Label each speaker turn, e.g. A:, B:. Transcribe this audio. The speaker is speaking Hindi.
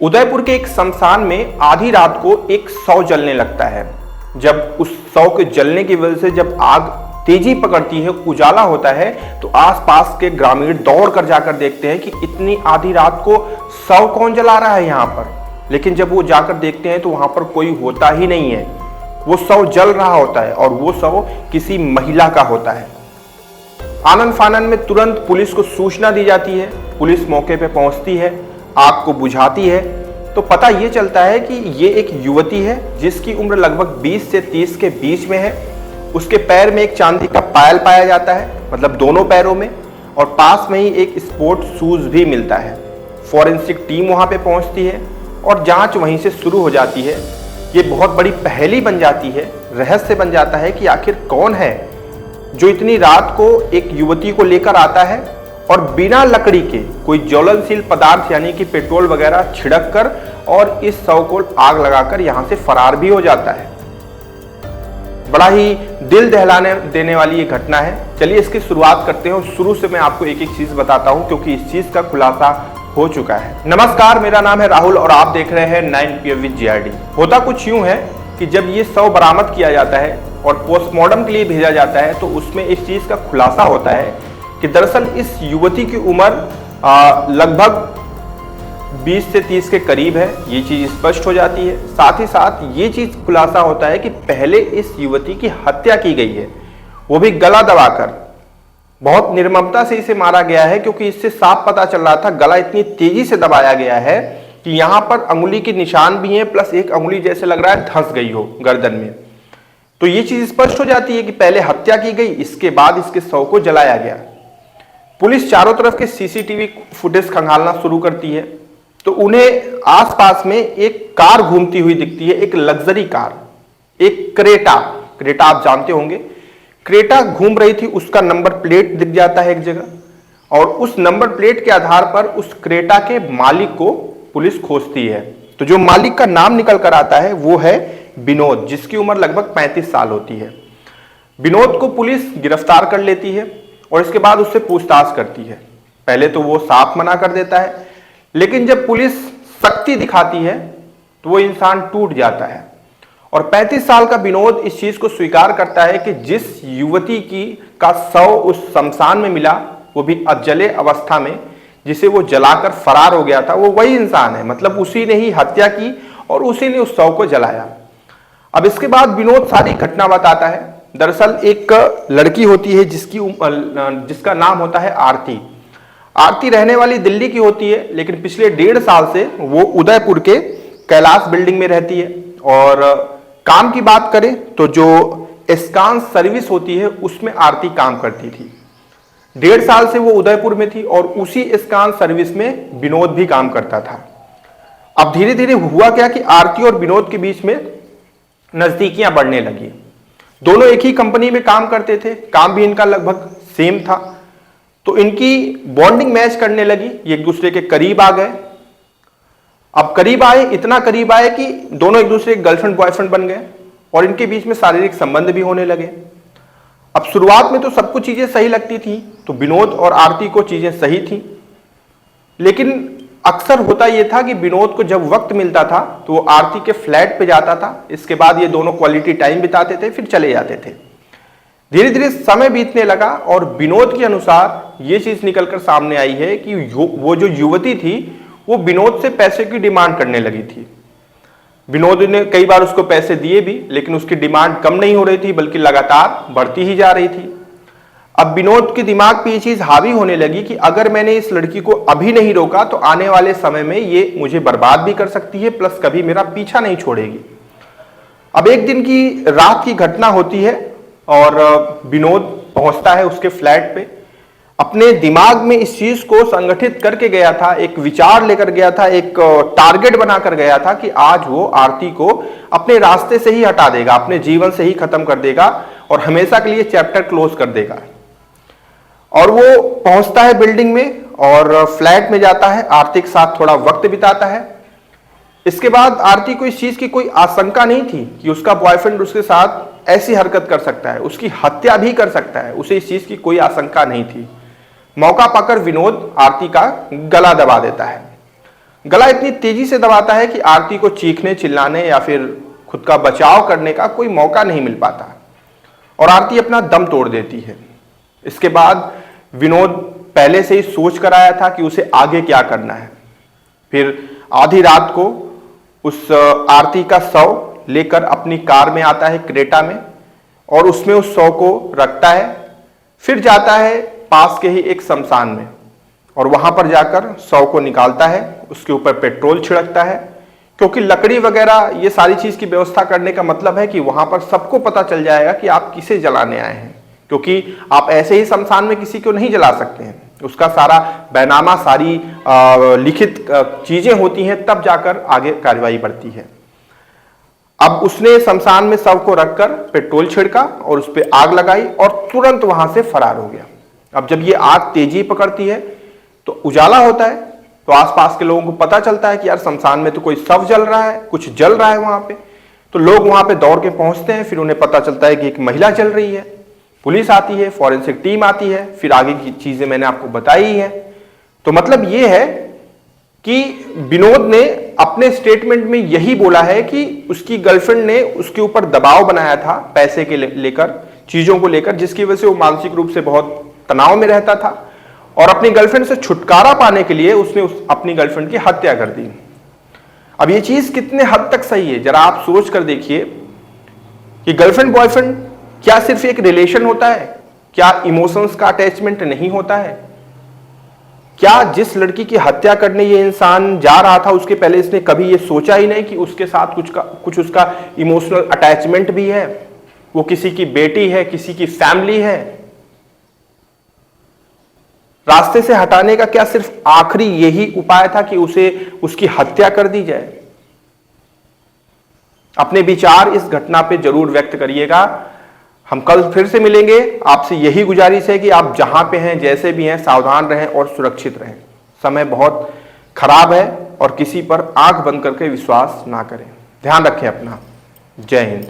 A: उदयपुर के एक शमशान में आधी रात को एक शव जलने लगता है। जब उस शव के जलने की वजह से जब आग तेजी पकड़ती है, उजाला होता है, तो आसपास के ग्रामीण दौड़ कर जाकर देखते हैं कि इतनी आधी रात को शव कौन जला रहा है यहाँ पर। लेकिन जब वो जाकर देखते हैं तो वहां पर कोई होता ही नहीं है। वो शव जल रहा होता है और वो शव किसी महिला का होता है। आनन फानन में तुरंत पुलिस को सूचना दी जाती है। पुलिस मौके पर पहुंचती है, आग को बुझाती है, तो पता ये चलता है कि ये एक युवती है जिसकी उम्र लगभग 20 से 30 के बीच में है। उसके पैर में एक चांदी का पायल पाया जाता है, मतलब दोनों पैरों में, और पास में ही एक स्पोर्ट शूज भी मिलता है। फॉरेंसिक टीम वहां पे पहुंचती है और जांच वहीं से शुरू हो जाती है। ये बहुत बड़ी पहेली बन जाती है, रहस्य बन जाता है कि आखिर कौन है जो इतनी रात को एक युवती को लेकर आता है और बिना लकड़ी के कोई ज्वलनशील पदार्थ यानी कि पेट्रोल वगैरह छिड़क कर और इस शव को आग लगाकर यहां से फरार भी हो जाता है। बड़ा ही दिल दहलाने देने वाली ये घटना है। चलिए इसकी शुरुआत करते हैं और शुरू से मैं आपको एक एक चीज बताता हूं क्योंकि इस चीज का खुलासा हो चुका है। नमस्कार, मेरा नाम है राहुल और आप देख रहे हैं 9PM विद JRD। होता कुछ यूं है कि जब ये शव बरामद किया जाता है और पोस्टमार्टम के लिए भेजा जाता है तो उसमें इस चीज का खुलासा होता है कि दरअसल इस युवती की उम्र लगभग 20 से 30 के करीब है। ये चीज स्पष्ट हो जाती है। साथ ही साथ ये चीज खुलासा होता है कि पहले इस युवती की हत्या की गई है, वो भी गला दबाकर। बहुत निर्ममता से इसे मारा गया है क्योंकि इससे साफ पता चल रहा था गला इतनी तेजी से दबाया गया है कि यहाँ पर अंगुली के निशान भी हैं, प्लस एक अंगुली जैसे लग रहा है धंस गई हो गर्दन में। तो ये चीज स्पष्ट हो जाती है कि पहले हत्या की गई, इसके बाद इसके शव को जलाया गया। पुलिस चारों तरफ के CCTV फुटेज खंगालना शुरू करती है तो उन्हें आसपास में एक कार घूमती हुई दिखती है, एक लग्जरी कार, एक क्रेटा आप जानते होंगे। क्रेटा घूम रही थी, उसका नंबर प्लेट दिख जाता है एक जगह और उस नंबर प्लेट के आधार पर उस क्रेटा के मालिक को पुलिस खोजती है। तो जो मालिक का नाम निकल कर आता है वो है विनोद, जिसकी उम्र लगभग 35 साल होती है। विनोद को पुलिस गिरफ्तार कर लेती है और इसके बाद उससे पूछताछ करती है। पहले तो वो साफ मना कर देता है, लेकिन जब पुलिस सख्ती दिखाती है तो वो इंसान टूट जाता है और 35 साल का विनोद इस चीज को स्वीकार करता है कि जिस युवती का शव उस शमशान में मिला, वो भी अधजले अवस्था में, जिसे वो जलाकर फरार हो गया था, वो वही इंसान है। मतलब उसी ने ही हत्या की और उसी ने उस शव को जलाया। अब इसके बाद विनोद सारी घटना बताता है। दरअसल एक लड़की होती है जिसका नाम होता है आरती। आरती रहने वाली दिल्ली की होती है, लेकिन पिछले 1.5 साल से वो उदयपुर के कैलाश बिल्डिंग में रहती है। और काम की बात करें तो जो एस्कांस सर्विस होती है उसमें आरती काम करती थी। 1.5 साल से वो उदयपुर में थी और उसी एस्कांस सर्विस में विनोद भी काम करता था। अब धीरे धीरे हुआ क्या कि आरती और विनोद के बीच में नजदीकियां बढ़ने लगी। दोनों एक ही कंपनी में काम करते थे, काम भी इनका लगभग सेम था, तो इनकी बॉन्डिंग मैच करने लगी। एक दूसरे के करीब आ गए। अब करीब आए, इतना करीब आए कि दोनों एक दूसरे के गर्लफ्रेंड बॉयफ्रेंड बन गए और इनके बीच में शारीरिक संबंध भी होने लगे। अब शुरुआत में तो सब कुछ चीजें सही लगती थी, तो विनोद और आरती को चीजें सही थी, लेकिन अक्सर होता यह था कि विनोद को जब वक्त मिलता था तो वो आरती के फ्लैट पे जाता था। इसके बाद ये दोनों क्वालिटी टाइम बिताते थे, फिर चले जाते थे। धीरे धीरे समय बीतने लगा और विनोद के अनुसार ये चीज निकलकर सामने आई है कि वो जो युवती थी वो विनोद से पैसे की डिमांड करने लगी थी। विनोद ने कई बार उसको पैसे दिए भी, लेकिन उसकी डिमांड कम नहीं हो रही थी बल्कि लगातार बढ़ती ही जा रही थी। अब विनोद के दिमाग पे ये चीज हावी होने लगी कि अगर मैंने इस लड़की को अभी नहीं रोका तो आने वाले समय में ये मुझे बर्बाद भी कर सकती है, प्लस कभी मेरा पीछा नहीं छोड़ेगी। अब एक दिन की रात की घटना होती है और विनोद पहुंचता है उसके फ्लैट पे। अपने दिमाग में इस चीज को संगठित करके गया था, एक विचार लेकर गया था, एक टारगेट बनाकर गया था कि आज वो आरती को अपने रास्ते से ही हटा देगा, अपने जीवन से ही खत्म कर देगा और हमेशा के लिए चैप्टर क्लोज कर देगा। और वो पहुंचता है बिल्डिंग में और फ्लैट में जाता है, आरती के साथ थोड़ा वक्त बिताता है। इसके बाद आरती को इस चीज की कोई आशंका नहीं थी कि उसका बॉयफ्रेंड उसके साथ ऐसी हरकत कर सकता है, उसकी हत्या भी कर सकता है। उसे इस चीज की कोई आशंका नहीं थी। मौका पाकर विनोद आरती का गला दबा देता है। गला इतनी तेजी से दबाता है कि आरती को चीखने, चिल्लाने या फिर खुद का बचाव करने का कोई मौका नहीं मिल पाता और आरती अपना दम तोड़ देती है। इसके बाद विनोद पहले से ही सोच कर आया था कि उसे आगे क्या करना है। फिर आधी रात को उस आरती का शव लेकर अपनी कार में आता है, क्रेटा में, और उसमें उस शव को रखता है। फिर जाता है पास के ही एक शमशान में और वहां पर जाकर शव को निकालता है, उसके ऊपर पेट्रोल छिड़कता है, क्योंकि लकड़ी वगैरह ये सारी चीज की व्यवस्था करने का मतलब है कि वहां पर सबको पता चल जाएगा कि आप किसे जलाने आए हैं, क्योंकि आप ऐसे ही शमशान में किसी को नहीं जला सकते हैं। उसका सारा बैनामा, सारी लिखित चीजें होती हैं, तब जाकर आगे कार्यवाही बढ़ती है। अब उसने शमशान में शव को रखकर पेट्रोल छिड़का और उस पर आग लगाई और तुरंत वहां से फरार हो गया। अब जब ये आग तेजी पकड़ती है तो उजाला होता है, तो आसपास के लोगों को पता चलता है कि यार शमशान में तो कोई शव जल रहा है, कुछ जल रहा है वहां पे। तो लोग वहां पे दौड़ के पहुंचते हैं। फिर उन्हें पता चलता है कि एक महिला जल रही है। पुलिस आती है, फॉरेंसिक टीम आती है, फिर आगे की चीजें मैंने आपको बताई ही है। तो मतलब ये है कि विनोद ने अपने स्टेटमेंट में यही बोला है कि उसकी गर्लफ्रेंड ने उसके ऊपर दबाव बनाया था पैसे के लेकर, चीजों को लेकर, जिसकी वजह से वो मानसिक रूप से बहुत तनाव में रहता था और अपनी गर्लफ्रेंड से छुटकारा पाने के लिए उसने अपनी गर्लफ्रेंड की हत्या कर दी। अब ये चीज कितने हद तक सही है, जरा आप सोच कर देखिए कि गर्लफ्रेंड बॉयफ्रेंड क्या सिर्फ एक रिलेशन होता है? क्या इमोशंस का अटैचमेंट नहीं होता है? क्या जिस लड़की की हत्या करने ये इंसान जा रहा था उसके पहले इसने कभी ये सोचा ही नहीं कि उसके साथ कुछ उसका इमोशनल अटैचमेंट भी है, वो किसी की बेटी है, किसी की फैमिली है? रास्ते से हटाने का क्या सिर्फ आखिरी यही उपाय था कि उसे उसकी हत्या कर दी जाए? अपने विचार इस घटना पे जरूर व्यक्त करिएगा। हम कल फिर से मिलेंगे। आपसे यही गुजारिश है कि आप जहां पे हैं, जैसे भी हैं, सावधान रहें और सुरक्षित रहें। समय बहुत खराब है और किसी पर आंख बंद करके विश्वास ना करें। ध्यान रखें अपना। जय हिंद।